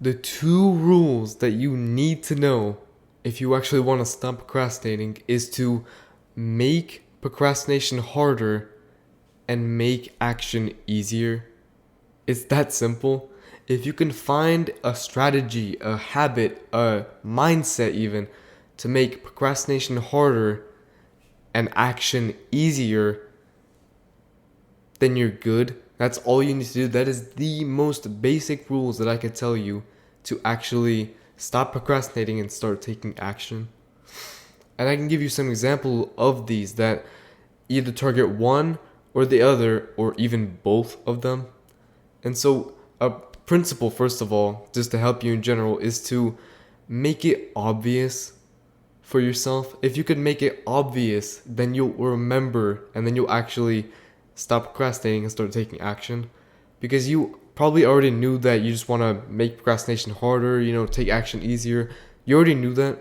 The two rules that you need to know if you actually want to stop procrastinating is to make procrastination harder and make action easier. It's that simple. If you can find a strategy, a habit, a mindset even to make procrastination harder and action easier, then you're good. That's all you need to do. That is the most basic rules that I could tell you to actually stop procrastinating and start taking action. And I can give you some example of these that either target one or the other or even both of them. And so a principle, first of all, just to help you in general, is to make it obvious for yourself. If you can make it obvious, then you'll remember and then you'll actually stop procrastinating and start taking action. Because you probably already knew that you just want to make procrastination harder, take action easier. You already knew that.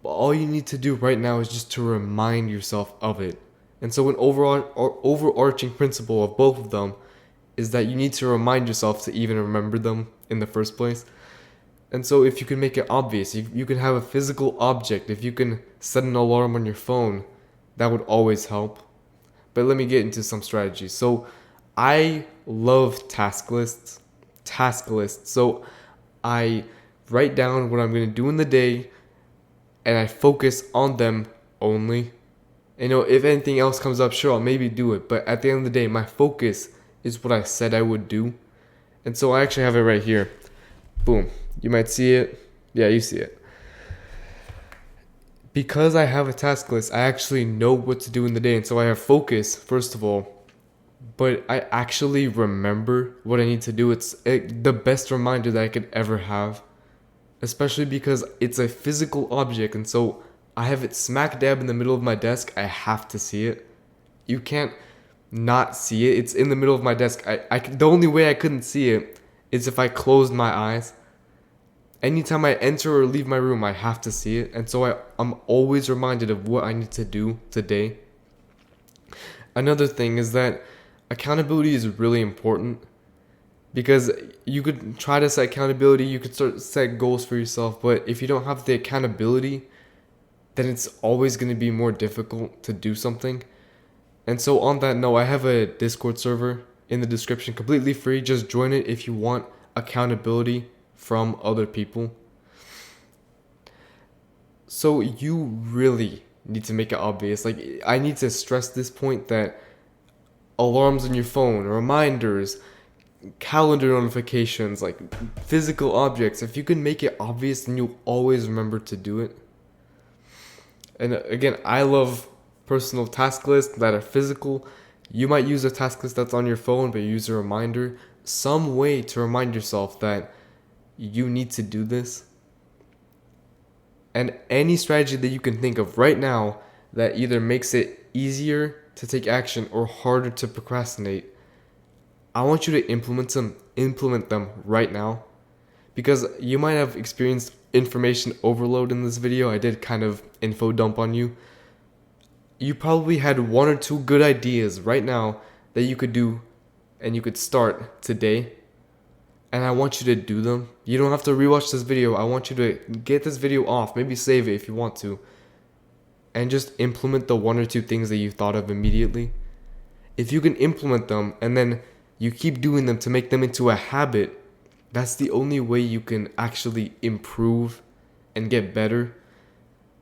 But all you need to do right now is just to remind yourself of it. And so an overall or overarching principle of both of them is that you need to remind yourself to even remember them in the first place. And so if you can make it obvious, you can have a physical object, if you can set an alarm on your phone, that would always help. But let me get into some strategies. So I love task lists. So I write down what I'm going to do in the day and I focus on them only. If anything else comes up, sure, I'll maybe do it. But at the end of the day, my focus is what I said I would do. And so I actually have it right here. Boom. You might see it. Yeah, you see it. Because I have a task list, I actually know what to do in the day. And so I have focus, first of all. But I actually remember what I need to do. It's the best reminder that I could ever have. Especially because it's a physical object. And so I have it smack dab in the middle of my desk. I have to see it. You can't not see it. It's in the middle of my desk. The only way I couldn't see it is if I closed my eyes. Anytime I enter or leave my room, I have to see it. And so I'm always reminded of what I need to do today. Another thing is that accountability is really important. Because you could try to set accountability, you could start set goals for yourself. But if you don't have the accountability, then it's always going to be more difficult to do something. And so on that note, I have a Discord server in the description, completely free. Just join it if you want accountability from other people. So you really need to make it obvious. Like, I need to stress this point that alarms on your phone, reminders, calendar notifications, like physical objects, if you can make it obvious, then you'll always remember to do it. And again, I love personal task lists that are physical. You might use a task list that's on your phone, but you use a reminder, some way to remind yourself that you need to do this. And any strategy that you can think of right now that either makes it easier to take action or harder to procrastinate, I want you to implement them right now. Because you might have experienced information overload in this video. I did kind of info dump on you. You probably had one or two good ideas right now that you could do and you could start today. And I want you to do them. You don't have to rewatch this video. I want you to get this video off. Maybe save it if you want to. And just implement the one or two things that you thought of immediately. If you can implement them and then you keep doing them to make them into a habit, that's the only way you can actually improve and get better.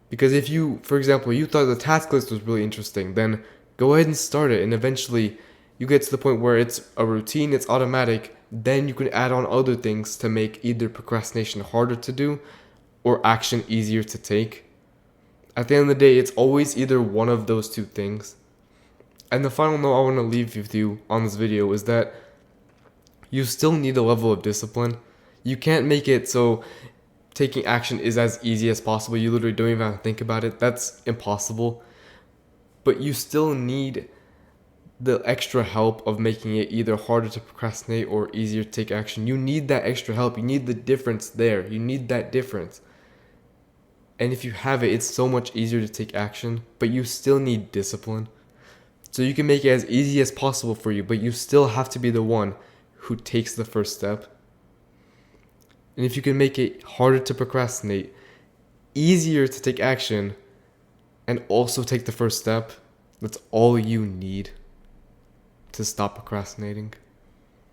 Because if you, for example, you thought the task list was really interesting, then go ahead and start it. And eventually you get to the point where it's a routine, it's automatic. Then you can add on other things to make either procrastination harder to do or action easier to take. At the end of the day, it's always either one of those two things. And the final note I want to leave with you on this video is that you still need a level of discipline. You can't make it so taking action is as easy as possible. You literally don't even have to think about it. That's impossible. But you still need the extra help of making it either harder to procrastinate or easier to take action. You need that extra help. You need the difference there. You need that difference. And if you have it, it's so much easier to take action. But you still need discipline. So you can make it as easy as possible for you, but you still have to be the one who takes the first step. And if you can make it harder to procrastinate, easier to take action, and also take the first step, that's all you need to stop procrastinating.